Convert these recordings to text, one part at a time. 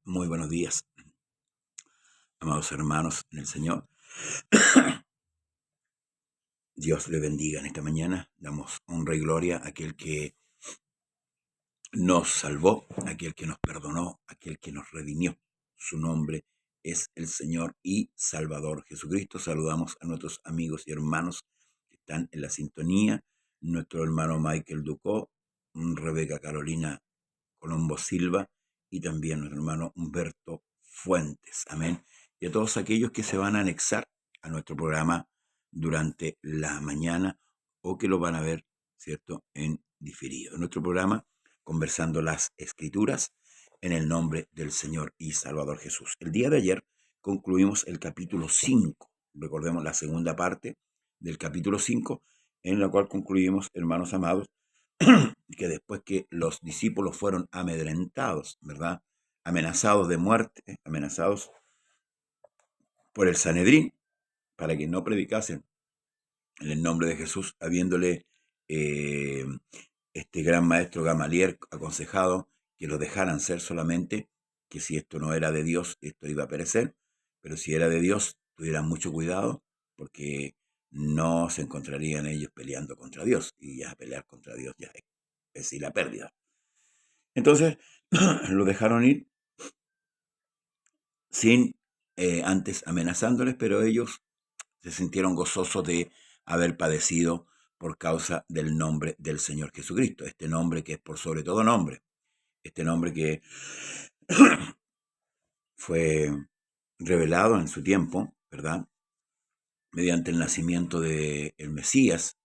Muy buenos días, amados hermanos en el Señor. Dios le bendiga en esta mañana. Damos honra y gloria a aquel que nos salvó, a aquel que nos perdonó, a aquel que nos redimió. Su nombre es el Señor y Salvador Jesucristo. Saludamos a nuestros amigos y hermanos que están en la sintonía. Nuestro hermano Michael Ducó, Rebeca Carolina Colombo Silva y también nuestro hermano Humberto Fuentes. Amén. Y a todos aquellos que se van a anexar a nuestro programa durante la mañana o que lo van a ver, ¿cierto?, en diferido. Nuestro programa Conversando las Escrituras en el nombre del Señor y Salvador Jesús. El día de ayer concluimos el capítulo 5. Recordemos la segunda parte del capítulo 5, en la cual concluimos, hermanos amados, que después que los discípulos fueron amedrentados, ¿verdad? Amenazados de muerte, amenazados por el Sanedrín, para que no predicasen en el nombre de Jesús, habiéndole este gran maestro Gamaliel aconsejado que lo dejaran ser solamente, que si esto no era de Dios, esto iba a perecer, pero si era de Dios, tuvieran mucho cuidado, porque no se encontrarían ellos peleando contra Dios, y ya pelear contra Dios ya es decir la pérdida. Entonces lo dejaron ir sin antes amenazándoles, pero ellos se sintieron gozosos de haber padecido por causa del nombre del Señor Jesucristo, este nombre que es por sobre todo nombre, este nombre que fue revelado en su tiempo, ¿verdad? Mediante el nacimiento del Mesías,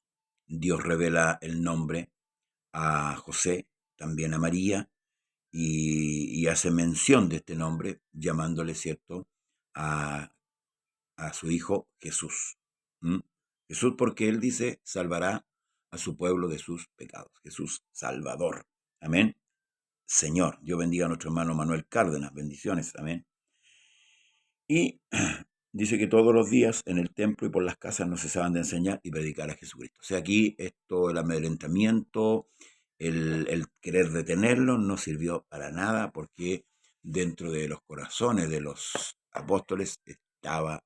Dios revela el nombre a José, también a María, y hace mención de este nombre, llamándole, ¿cierto?, a, a su hijo Jesús. ¿Mm? Jesús, porque él dice, salvará a su pueblo de sus pecados. Jesús, Salvador. Amén. Señor, Dios bendiga a nuestro hermano Manuel Cárdenas. Bendiciones. Amén. Y dice que todos los días en el templo y por las casas no cesaban de enseñar y predicar a Jesucristo. O sea, aquí esto, el amedrentamiento, el querer detenerlo no sirvió para nada, porque dentro de los corazones de los apóstoles estaba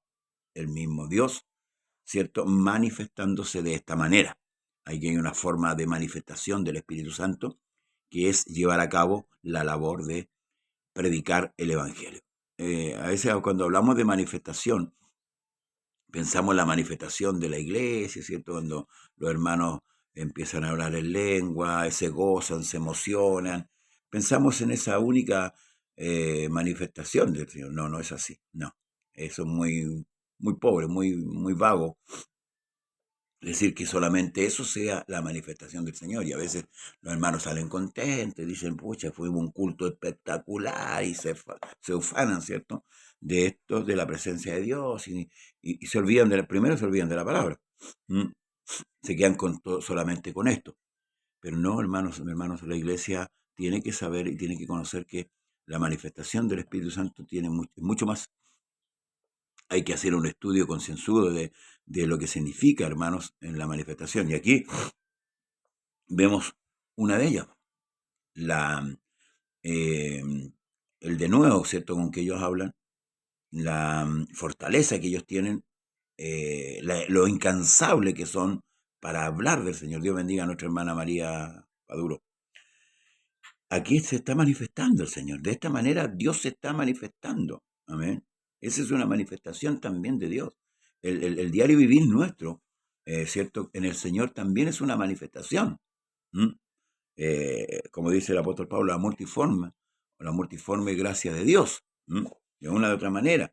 el mismo Dios, ¿cierto?, manifestándose de esta manera. Aquí hay una forma de manifestación del Espíritu Santo, que es llevar a cabo la labor de predicar el Evangelio. A veces cuando hablamos de manifestación, pensamos en la manifestación de la iglesia, ¿cierto? Cuando los hermanos empiezan a hablar en lengua, se gozan, se emocionan. Pensamos en esa única manifestación del Señor. No, no es así. No, eso es muy pobre, muy vago. Decir que solamente eso sea la manifestación del Señor. Y a veces los hermanos salen contentos y dicen, pucha, fue un culto espectacular, y se ufanan, ¿cierto?, de esto, de la presencia de Dios, y se olvidan primero se olvidan de la palabra. ¿Mm? Se quedan solamente con esto. Pero no, hermanos, la iglesia tiene que saber y tiene que conocer que la manifestación del Espíritu Santo tiene mucho más. Hay que hacer un estudio concienzudo de lo que significa, hermanos, en la manifestación. Y aquí vemos una de ellas, la, eh, el de nuevo, ¿cierto?, con que ellos hablan, la fortaleza que ellos tienen, lo incansable que son para hablar del Señor. Dios bendiga a nuestra hermana María Paduro. Aquí se está manifestando el Señor. De esta manera Dios se está manifestando. Amén. Esa es una manifestación también de Dios. El diario vivir nuestro, ¿cierto?, en el Señor también es una manifestación. ¿Mm? Como dice el apóstol Pablo, la multiforme gracia de Dios. ¿Mm? De una de otra manera.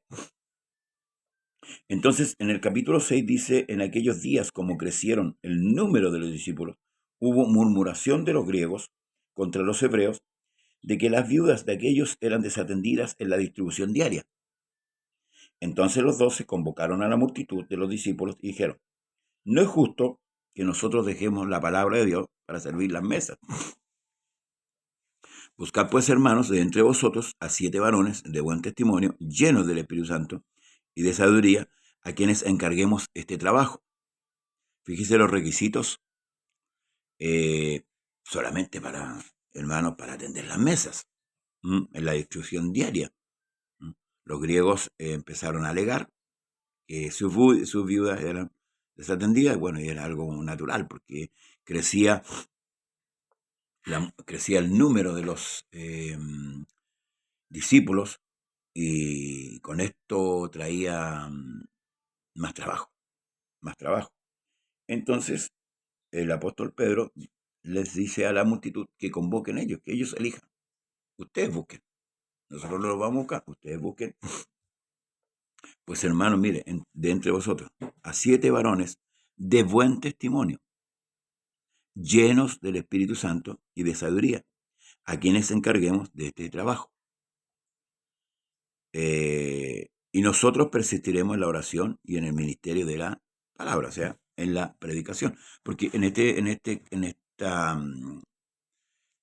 Entonces, en el capítulo 6 dice, en aquellos días, como crecieron el número de los discípulos, hubo murmuración de los griegos contra los hebreos, de que las viudas de aquellos eran desatendidas en la distribución diaria. Entonces los 12 convocaron a la multitud de los discípulos y dijeron, no es justo que nosotros dejemos la palabra de Dios para servir las mesas. Buscad pues, hermanos, de entre vosotros a 7 varones de buen testimonio, llenos del Espíritu Santo y de sabiduría, a quienes encarguemos este trabajo. Fíjese los requisitos, solamente para, hermanos, para atender las mesas. en la distribución diaria. Los griegos empezaron a alegar que sus viudas eran desatendidas, bueno, y era algo natural, porque crecía, crecía el número de los discípulos, y con esto traía más trabajo, más trabajo. Entonces, el apóstol Pedro les dice a la multitud que convoquen ellos, que ellos elijan. Ustedes busquen. Nosotros no lo vamos a buscar, ustedes busquen. Pues hermanos, mire, de entre vosotros, a 7 varones de buen testimonio, llenos del Espíritu Santo y de sabiduría, a quienes encarguemos de este trabajo. Y nosotros persistiremos en la oración y en el ministerio de la palabra, o sea, en la predicación. Porque en esta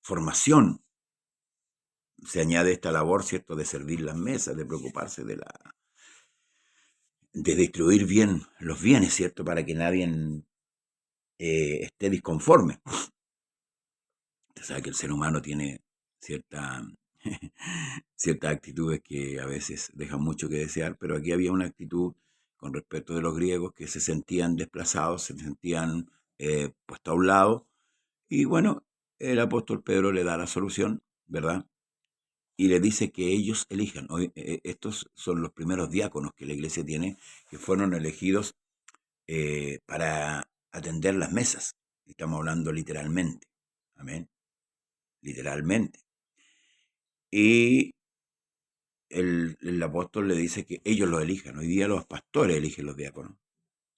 formación se añade esta labor, ¿cierto?, de servir las mesas, de preocuparse de distribuir bien los bienes, ¿cierto?, para que nadie esté disconforme. Usted sabe que el ser humano tiene ciertas actitudes que a veces dejan mucho que desear, pero aquí había una actitud con respecto de los griegos que se sentían desplazados, se sentían puestos a un lado, y bueno, el apóstol Pedro le da la solución, ¿verdad? Y le dice que ellos elijan. Hoy, estos son los primeros diáconos que la iglesia tiene, que fueron elegidos para atender las mesas. Estamos hablando literalmente. Amén. Literalmente. Y el apóstol le dice que ellos lo elijan. Hoy día los pastores eligen los diáconos.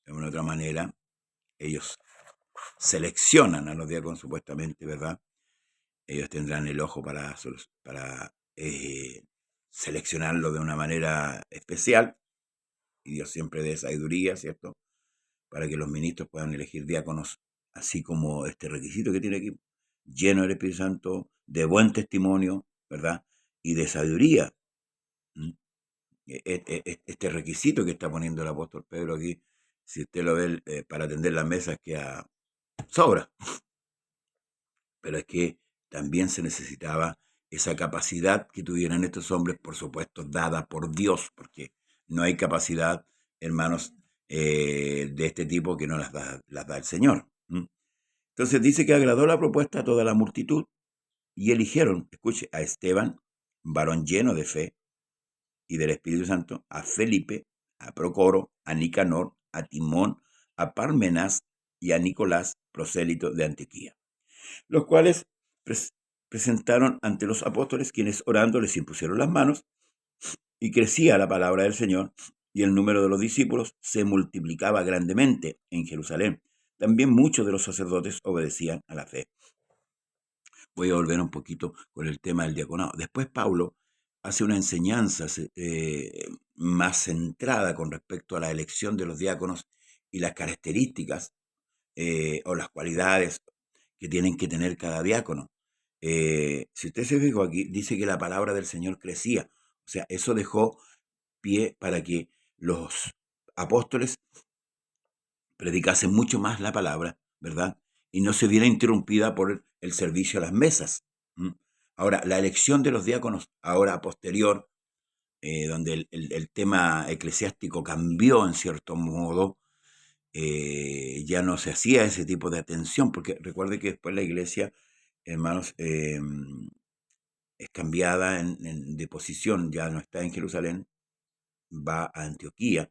De una u otra manera, ellos seleccionan a los diáconos supuestamente, ¿verdad? Ellos tendrán el ojo para seleccionarlo de una manera especial, y Dios siempre dé sabiduría, ¿cierto?, para que los ministros puedan elegir diáconos, así como este requisito que tiene aquí, lleno del Espíritu Santo, de buen testimonio, ¿verdad?, y de sabiduría. Este requisito que está poniendo el apóstol Pedro aquí, si usted lo ve, para atender las mesas, queda sobra. Pero es que también se necesitaba esa capacidad que tuvieran estos hombres, por supuesto, dada por Dios, porque no hay capacidad, hermanos, de este tipo que no las da el Señor. Entonces dice que agradó la propuesta a toda la multitud y eligieron, escuche, a Esteban, varón lleno de fe y del Espíritu Santo, a Felipe, a Procoro, a Nicanor, a Timón, a Parmenas y a Nicolás, prosélito de Antioquía, los cuales presentaron ante los apóstoles, quienes orando les impusieron las manos, y crecía la palabra del Señor, y el número de los discípulos se multiplicaba grandemente en Jerusalén. También muchos de los sacerdotes obedecían a la fe. Voy a volver un poquito con el tema del diaconado. Después Pablo hace una enseñanza más centrada con respecto a la elección de los diáconos y las características o las cualidades que tienen que tener cada diácono. Si usted se fijó aquí, dice que la palabra del Señor crecía. O sea, eso dejó pie para que los apóstoles predicasen mucho más la palabra, ¿verdad? Y no se viera interrumpida por el servicio a las mesas. Ahora, la elección de los diáconos, ahora a posterior, donde el tema eclesiástico cambió en cierto modo, ya no se hacía ese tipo de atención, porque recuerde que después la iglesia, hermanos, es cambiada de posición, ya no está en Jerusalén, va a Antioquía,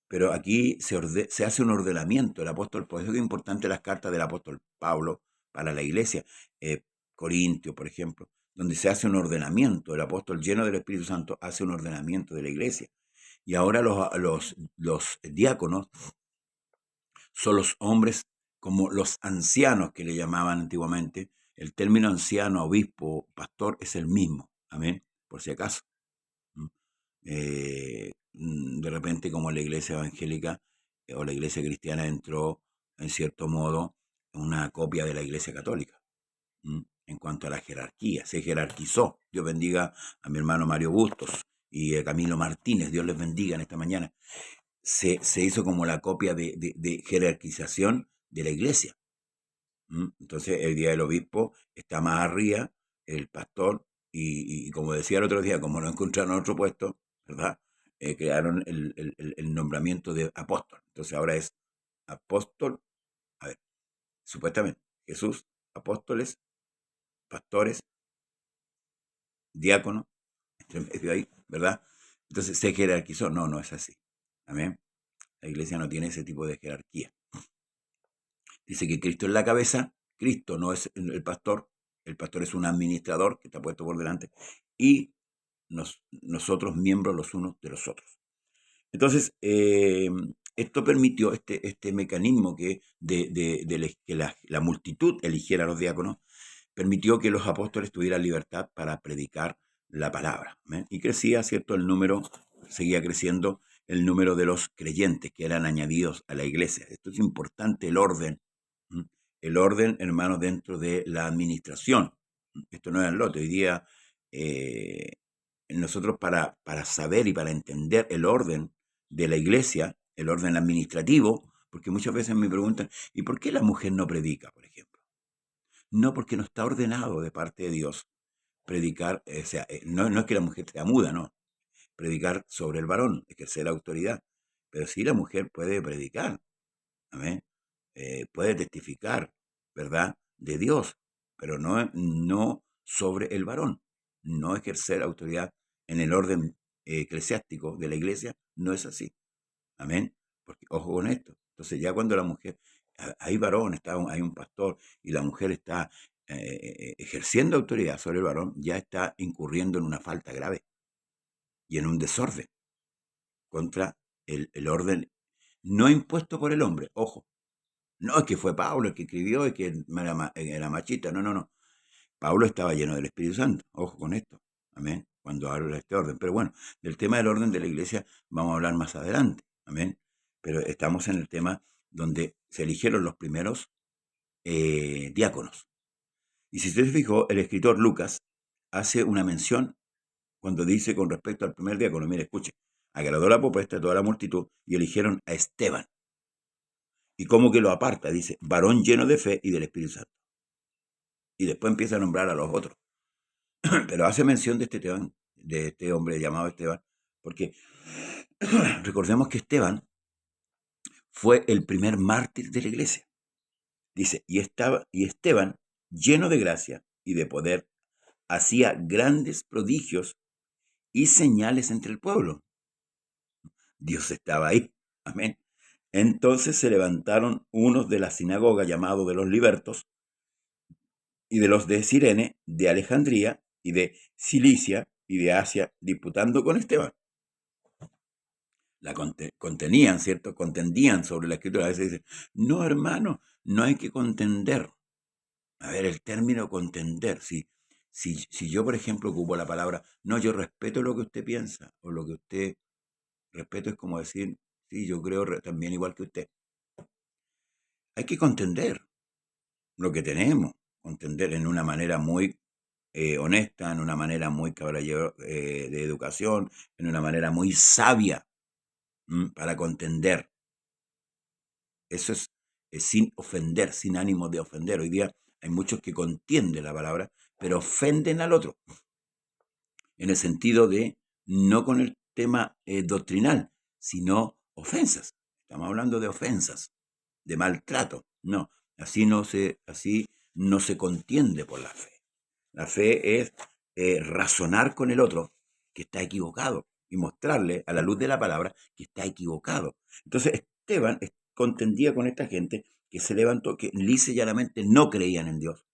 pero aquí se hace un ordenamiento. El apóstol, por eso es importante las cartas del apóstol Pablo para la iglesia, Corintio, por ejemplo, donde se hace un ordenamiento. El apóstol, lleno del Espíritu Santo, hace un ordenamiento de la iglesia. Y ahora los diáconos son los hombres como los ancianos que le llamaban antiguamente. El término anciano, obispo, pastor es el mismo. Amén, por si acaso. De repente, como la iglesia evangélica o la iglesia cristiana entró, en cierto modo, una copia de la iglesia católica. En cuanto a la jerarquía, se jerarquizó. Dios bendiga a mi hermano Mario Bustos y a Camilo Martínez, Dios les bendiga en esta mañana. Se hizo como la copia de jerarquización de la iglesia. Entonces, el día del obispo está más arriba, el pastor y como decía el otro día, como no encontraron otro puesto, ¿verdad? Crearon el nombramiento de apóstol. Entonces ahora es apóstol, a ver, supuestamente, Jesús, apóstoles, pastores, diáconos, entre medio ahí, ¿verdad? Entonces se jerarquizó. No, no es así. Amén. La iglesia no tiene ese tipo de jerarquía. Dice que Cristo es la cabeza, Cristo no es el pastor es un administrador que está puesto por delante, y nosotros miembros los unos de los otros. Entonces, esto permitió, este mecanismo que que la multitud eligiera a los diáconos, permitió que los apóstoles tuvieran libertad para predicar la palabra. ¿Ven? Y crecía, ¿cierto? Seguía creciendo el número de los creyentes que eran añadidos a la iglesia. Esto es importante, el orden. ¿Mm? El orden, hermanos, dentro de la administración. Esto no es el lote. Hoy día, nosotros para saber y para entender el orden de la iglesia, el orden administrativo, porque muchas veces me preguntan, ¿y por qué la mujer no predica, por ejemplo? No, porque no está ordenado de parte de Dios predicar, o sea, no es que la mujer sea muda, no, predicar sobre el varón, ejercer la autoridad, pero sí la mujer puede predicar, amén, puede testificar, ¿verdad?, de Dios, pero no sobre el varón, no ejercer autoridad en el orden eclesiástico de la iglesia, no es así, amén, porque ojo con esto, entonces ya cuando la mujer, hay varón, hay un pastor y la mujer está ejerciendo autoridad sobre el varón, ya está incurriendo en una falta grave y en un desorden contra el orden no impuesto por el hombre. Ojo, no es que fue Pablo el que escribió y que era machista, no, no, no. Pablo estaba lleno del Espíritu Santo, ojo con esto, amén, cuando habla de este orden. Pero bueno, del tema del orden de la iglesia vamos a hablar más adelante, amén. Pero estamos en el tema donde se eligieron los primeros diáconos. Y si usted se fijó, el escritor Lucas hace una mención cuando dice con respecto al primer diácono, mire, escuche, agradó la propuesta de toda la multitud y eligieron a Esteban. Y como que lo aparta, dice, varón lleno de fe y del Espíritu Santo. Y después empieza a nombrar a los otros. Pero hace mención de este hombre llamado Esteban, porque recordemos que Esteban fue el primer mártir de la iglesia. Dice, y Esteban, lleno de gracia y de poder, hacía grandes prodigios y señales entre el pueblo. Dios estaba ahí. Amén. Entonces se levantaron unos de la sinagoga llamados de los libertos y de los de Cirene, de Alejandría y de Cilicia y de Asia, disputando con Esteban. La contenían, ¿cierto? Contendían sobre la escritura. A veces dicen, no, hermano, no hay que contender. A ver, el término contender, si yo, por ejemplo, ocupo la palabra, no, yo respeto lo que usted piensa, o lo que usted, respeto es como decir, sí, yo creo también igual que usted. Hay que contender lo que tenemos, contender en una manera muy honesta, en una manera muy caballero de educación, en una manera muy sabia para contender. Eso es sin ofender, sin ánimo de ofender. Hoy día hay muchos que contienden la palabra, pero ofenden al otro, en el sentido de no con el tema doctrinal, sino ofensas. Estamos hablando de ofensas, de maltrato. No, así no se contiende por la fe. La fe es razonar con el otro que está equivocado y mostrarle a la luz de la palabra que está equivocado. Entonces Esteban contendía con esta gente que se levantó, que lisa y llanamente no creían en Dios,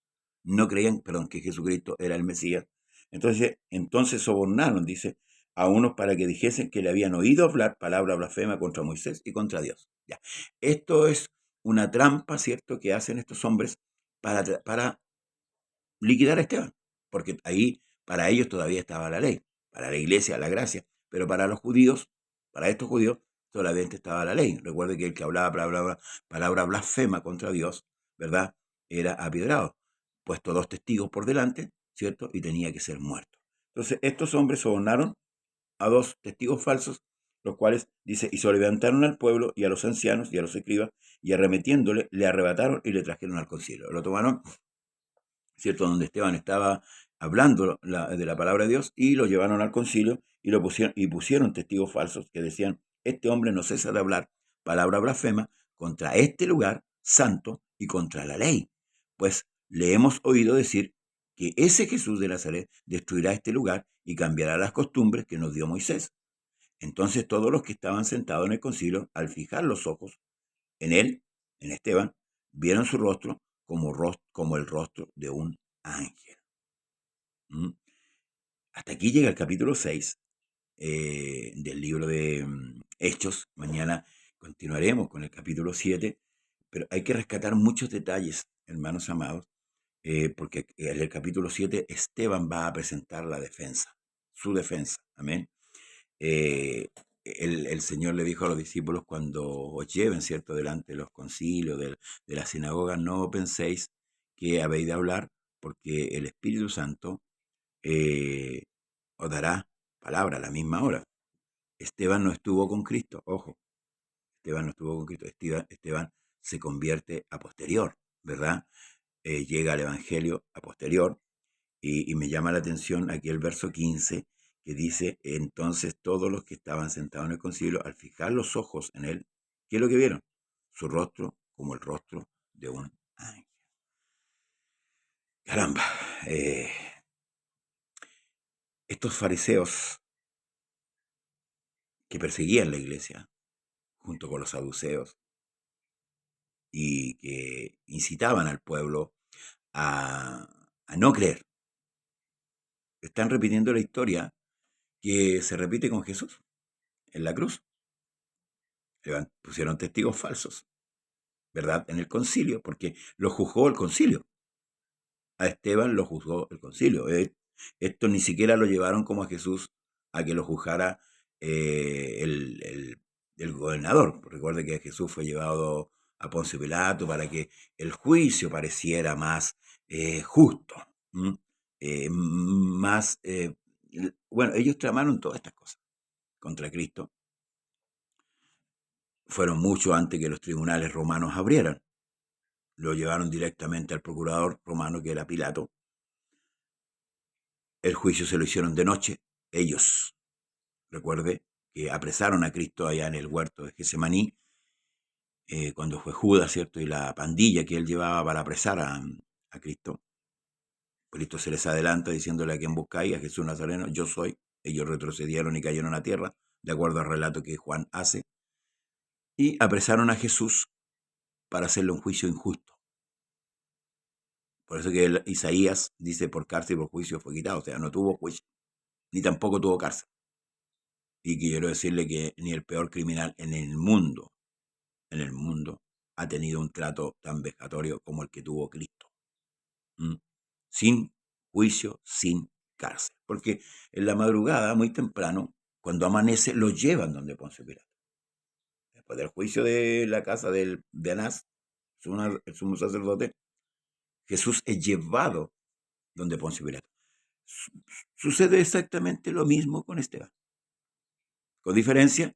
no creían, perdón, que Jesucristo era el Mesías. Entonces sobornaron, dice, a unos para que dijesen que le habían oído hablar palabra blasfema contra Moisés y contra Dios. Ya. Esto es una trampa, ¿cierto?, que hacen estos hombres para liquidar a Esteban, porque ahí para ellos todavía estaba la ley, para la iglesia la gracia, pero para los judíos, para estos judíos, solamente estaba la ley. Recuerde que el que hablaba palabra blasfema contra Dios, ¿verdad?, era apiedrado, puesto 2 testigos por delante, ¿cierto?, y tenía que ser muerto. Entonces estos hombres sobornaron a 2 testigos falsos, los cuales, dice, y se levantaron al pueblo y a los ancianos y a los escribas, y arremetiéndole, le arrebataron y le trajeron al concilio. Lo tomaron, ¿cierto?, donde Esteban estaba hablando de la palabra de Dios, y lo llevaron al concilio y pusieron testigos falsos que decían, este hombre no cesa de hablar palabra blasfema contra este lugar santo y contra la ley. Pues le hemos oído decir que ese Jesús de Nazaret destruirá este lugar y cambiará las costumbres que nos dio Moisés. Entonces todos los que estaban sentados en el concilio, al fijar los ojos en él, en Esteban, vieron su rostro como el rostro de un ángel. ¿Mm? Hasta aquí llega el capítulo 6 del libro de Hechos. Mañana continuaremos con el capítulo 7, pero hay que rescatar muchos detalles, hermanos amados, porque en el capítulo 7 Esteban va a presentar la defensa, su defensa. Amén. El Señor le dijo a los discípulos cuando os lleven, ¿cierto?, delante de los concilios, de la sinagoga, no penséis que habéis de hablar, porque el Espíritu Santo os dará palabra a la misma hora. Esteban no estuvo con Cristo, ojo, Esteban no estuvo con Cristo, Esteban se convierte a posterior, ¿verdad? Llega al Evangelio a posterior, y me llama la atención aquí el verso 15, que dice, entonces todos los que estaban sentados en el concilio, al fijar los ojos en él, ¿qué es lo que vieron? Su rostro como el rostro de un ángel. Caramba, estos fariseos que perseguían la iglesia, junto con los saduceos, y que incitaban al pueblo a no creer, están repitiendo la historia que se repite con Jesús en la cruz. Pusieron testigos falsos, ¿verdad?, en el concilio, porque lo juzgó el concilio. A Esteban lo juzgó el concilio. Esto ni siquiera lo llevaron como a Jesús a que lo juzgara el gobernador. Recuerde que Jesús fue llevado a Poncio Pilato para que el juicio pareciera más justo, más... bueno, ellos tramaron todas estas cosas contra Cristo. Fueron mucho antes que los tribunales romanos abrieran. Lo llevaron directamente al procurador romano, que era Pilato. El juicio se lo hicieron de noche. Ellos, recuerde, que apresaron a Cristo allá en el huerto de Getsemaní, cuando fue Judas, ¿cierto?, y la pandilla que él llevaba para apresar a Cristo. Cristo se les adelanta diciéndole, a quien buscáis, a Jesús Nazareno, yo soy. Ellos retrocedieron y cayeron a tierra, de acuerdo al relato que Juan hace, y apresaron a Jesús para hacerle un juicio injusto. Por eso que Isaías dice, por cárcel y por juicio fue quitado. O sea, no tuvo juicio, ni tampoco tuvo cárcel. Y quiero decirle que ni el peor criminal en el mundo, ha tenido un trato tan vejatorio como el que tuvo Cristo. Sin juicio, sin cárcel. Porque en la madrugada, muy temprano, cuando amanece, lo llevan donde Poncio Pilato. Después del juicio de la casa de Anás, el sumo sacerdote, Jesús es llevado donde Poncio Pilato. Sucede exactamente lo mismo con Esteban. Con diferencia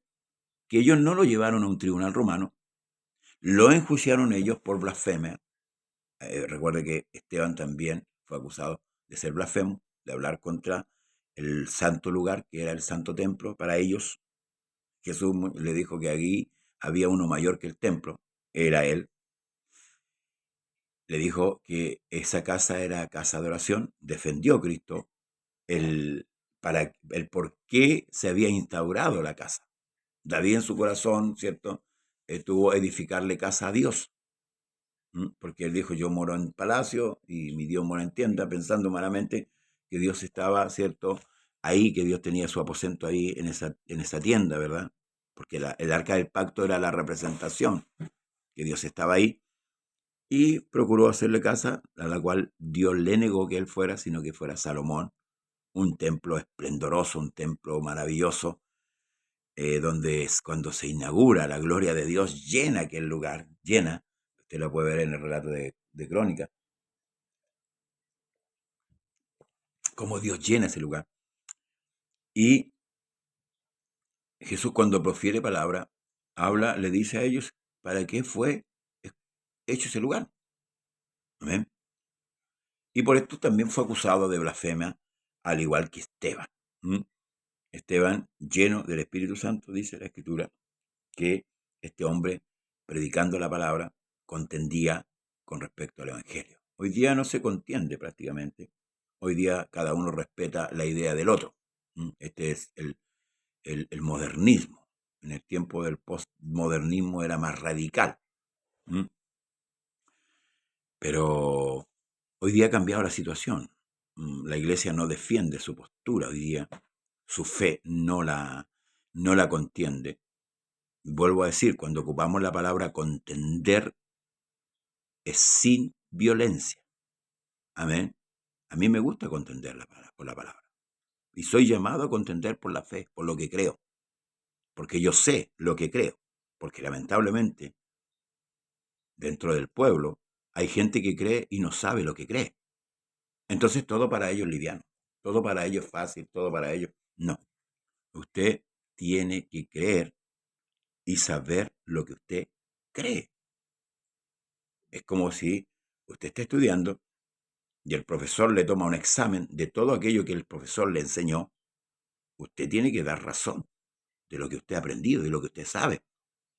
que ellos no lo llevaron a un tribunal romano, lo enjuiciaron ellos por blasfemia. Recuerde que Esteban también fue acusado de ser blasfemo, de hablar contra el santo lugar, que era el santo templo. Para ellos, Jesús le dijo que allí había uno mayor que el templo, era él. Le dijo que esa casa era casa de oración. Defendió Cristo el por qué se había instaurado la casa. David en su corazón, ¿cierto?, tuvo edificarle casa a Dios, porque él dijo, yo moro en palacio y mi Dios mora en tienda, pensando malamente que Dios estaba, ¿cierto?, ahí, que Dios tenía su aposento ahí en esa tienda, ¿verdad? Porque el arca del pacto era la representación, que Dios estaba ahí, y procuró hacerle casa, a la cual Dios le negó que él fuera, sino que fuera Salomón, un templo esplendoroso, un templo maravilloso, donde es cuando se inaugura, la gloria de Dios llena aquel lugar, llena. Usted lo puede ver en el relato de Crónica, cómo Dios llena ese lugar. Y Jesús, cuando profiere palabra, habla, le dice a ellos para qué fue hecho ese lugar. ¿Amén? Y por esto también fue acusado de blasfemia, al igual que Esteban. Esteban, lleno del Espíritu Santo, dice la Escritura, que este hombre, predicando la palabra, contendía con respecto al Evangelio. Hoy día no se contiende prácticamente. Hoy día cada uno respeta la idea del otro. Este es el modernismo. En el tiempo del postmodernismo era más radical. Pero hoy día ha cambiado la situación. La iglesia no defiende su postura hoy día. Su fe no la contiende. Vuelvo a decir, cuando ocupamos la palabra contender, es sin violencia. Amén. A mí me gusta contender por la palabra. Y soy llamado a contender por la fe, por lo que creo. Porque yo sé lo que creo. Porque lamentablemente, dentro del pueblo, hay gente que cree y no sabe lo que cree. Entonces todo para ellos es liviano. Todo para ellos es fácil, todo para ellos. No. Usted tiene que creer y saber lo que usted cree. Es como si usted está estudiando y el profesor le toma un examen de todo aquello que el profesor le enseñó. Usted tiene que dar razón de lo que usted ha aprendido, de lo que usted sabe,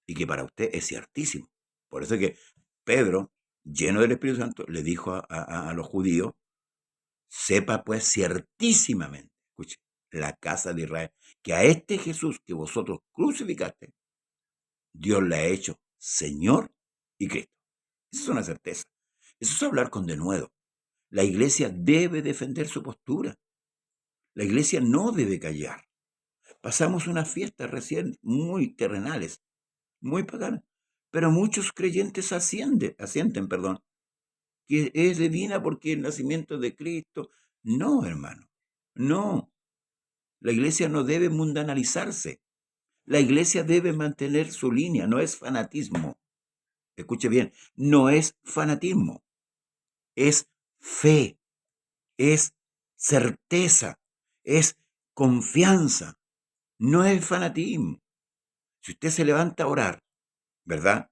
y que para usted es ciertísimo. Por eso es que Pedro, lleno del Espíritu Santo, le dijo a los judíos, sepa pues ciertísimamente, escuche, la casa de Israel, que a este Jesús que vosotros crucificaste, Dios le ha hecho Señor y Cristo. Esa es una certeza. Eso es hablar con denuedo. La iglesia debe defender su postura. La iglesia no debe callar. Pasamos unas fiestas recién muy terrenales, muy paganas, pero muchos creyentes asienten, que es divina porque el nacimiento de Cristo. No, hermano, no. La iglesia no debe mundanalizarse. La iglesia debe mantener su línea, no es fanatismo. Escuche bien, no es fanatismo, es fe, es certeza, es confianza, no es fanatismo. Si usted se levanta a orar, ¿verdad?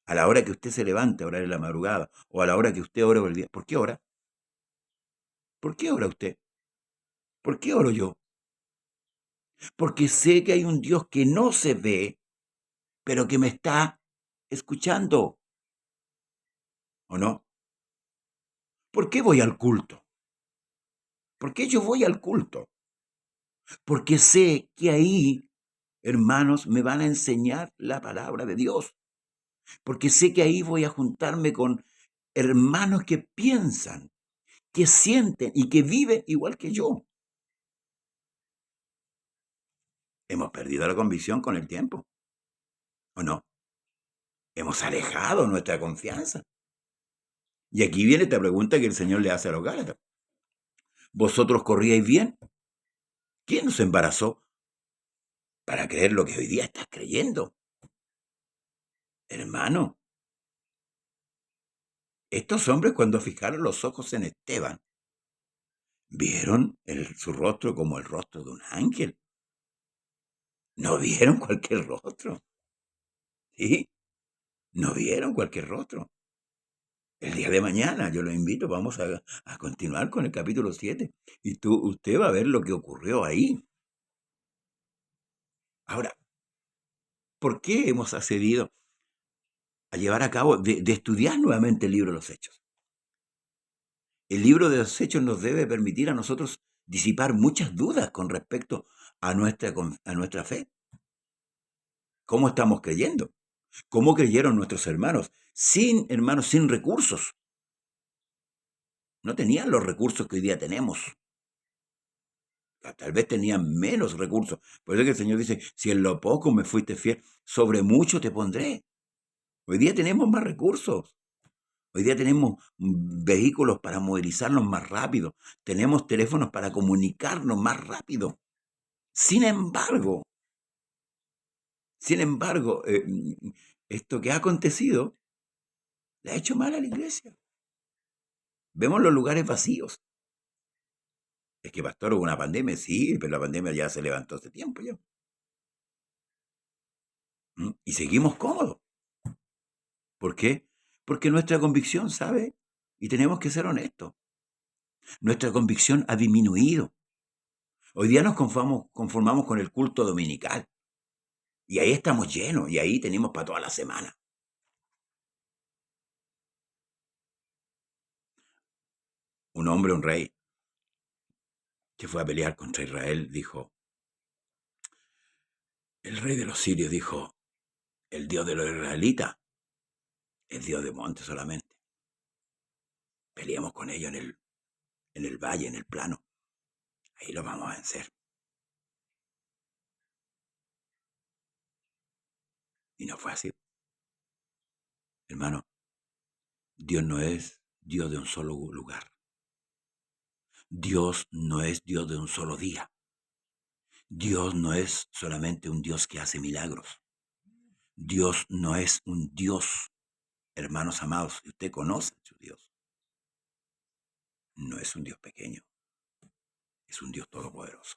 A la hora que usted se levanta a orar en la madrugada o a la hora que usted ora por el día, ¿por qué ora? ¿Por qué ora usted? ¿Por qué oro yo? Porque sé que hay un Dios que no se ve, pero que me está escuchando, ¿o no? ¿Por qué voy al culto? ¿Por qué yo voy al culto? Porque sé que ahí, hermanos, me van a enseñar la palabra de Dios. Porque sé que ahí voy a juntarme con hermanos que piensan, que sienten y que viven igual que yo. Hemos perdido la convicción con el tiempo, ¿o no? Hemos alejado nuestra confianza. Y aquí viene esta pregunta que el Señor le hace a los Gálatas. ¿Vosotros corríais bien? ¿Quién nos embarazó para creer lo que hoy día estás creyendo? Hermano, estos hombres cuando fijaron los ojos en Esteban, vieron su rostro como el rostro de un ángel. No vieron cualquier rostro. ¿Sí? No vieron cualquier rostro. El día de mañana, yo lo invito, vamos a continuar con el capítulo 7. Y usted va a ver lo que ocurrió ahí. Ahora, ¿por qué hemos accedido a llevar a cabo, de estudiar nuevamente el libro de los Hechos? El libro de los Hechos nos debe permitir a nosotros disipar muchas dudas con respecto a nuestra fe. ¿Cómo estamos creyendo? ¿Cómo creyeron nuestros hermanos? Hermanos, sin recursos. No tenían los recursos que hoy día tenemos. Tal vez tenían menos recursos. Por eso que el Señor dice, si en lo poco me fuiste fiel, sobre mucho te pondré. Hoy día tenemos más recursos. Hoy día tenemos vehículos para movilizarnos más rápido. Tenemos teléfonos para comunicarnos más rápido. Sin embargo, esto que ha acontecido le ha hecho mal a la iglesia. Vemos los lugares vacíos. Es que, pastor, hubo una pandemia, sí, pero la pandemia ya se levantó hace tiempo ya. Y seguimos cómodos. ¿Por qué? Porque nuestra convicción, ¿sabe? Y tenemos que ser honestos. Nuestra convicción ha disminuido. Hoy día nos conformamos con el culto dominical. Y ahí estamos llenos, y ahí tenemos para toda la semana. Un hombre, un rey, que fue a pelear contra Israel, dijo, el rey de los sirios dijo, el Dios de los israelitas es Dios de monte solamente. Peleamos con ellos en el valle, en el plano. Ahí lo vamos a vencer. Y no fue así. Hermano, Dios no es Dios de un solo lugar. Dios no es Dios de un solo día. Dios no es solamente un Dios que hace milagros. Dios no es un Dios, hermanos amados, si usted conoce a su Dios. No es un Dios pequeño, es un Dios todopoderoso.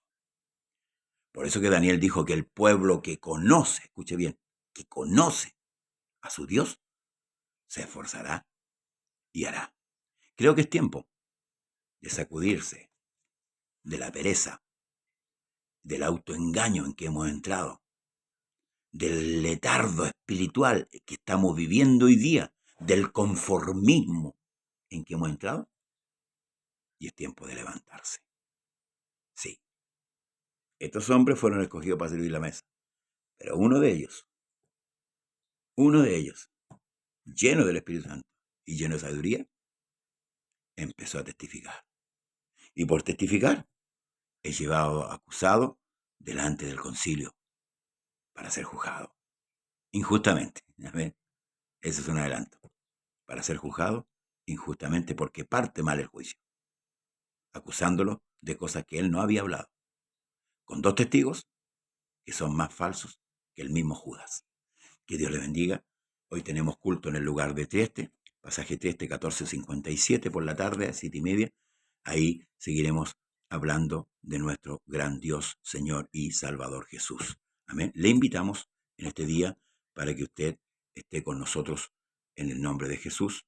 Por eso que Daniel dijo que el pueblo que conoce, escuche bien, que conoce a su Dios, se esforzará y hará. Creo que es tiempo de sacudirse de la pereza, del autoengaño en que hemos entrado, del letargo espiritual que estamos viviendo hoy día, del conformismo en que hemos entrado, y es tiempo de levantarse. Sí, estos hombres fueron escogidos para servir la mesa, pero uno de ellos, lleno del Espíritu Santo y lleno de sabiduría, empezó a testificar. Y por testificar, es llevado acusado delante del concilio para ser juzgado. Injustamente. ¿Ven? Ese es un adelanto. Para ser juzgado injustamente porque parte mal el juicio, acusándolo de cosas que él no había hablado, con dos testigos que son más falsos que el mismo Judas. Que Dios le bendiga. Hoy tenemos culto en el lugar de Trieste, pasaje Trieste 1457 por la tarde a 7:30. Ahí seguiremos hablando de nuestro gran Dios, Señor y Salvador Jesús. Amén. Le invitamos en este día para que usted esté con nosotros en el nombre de Jesús.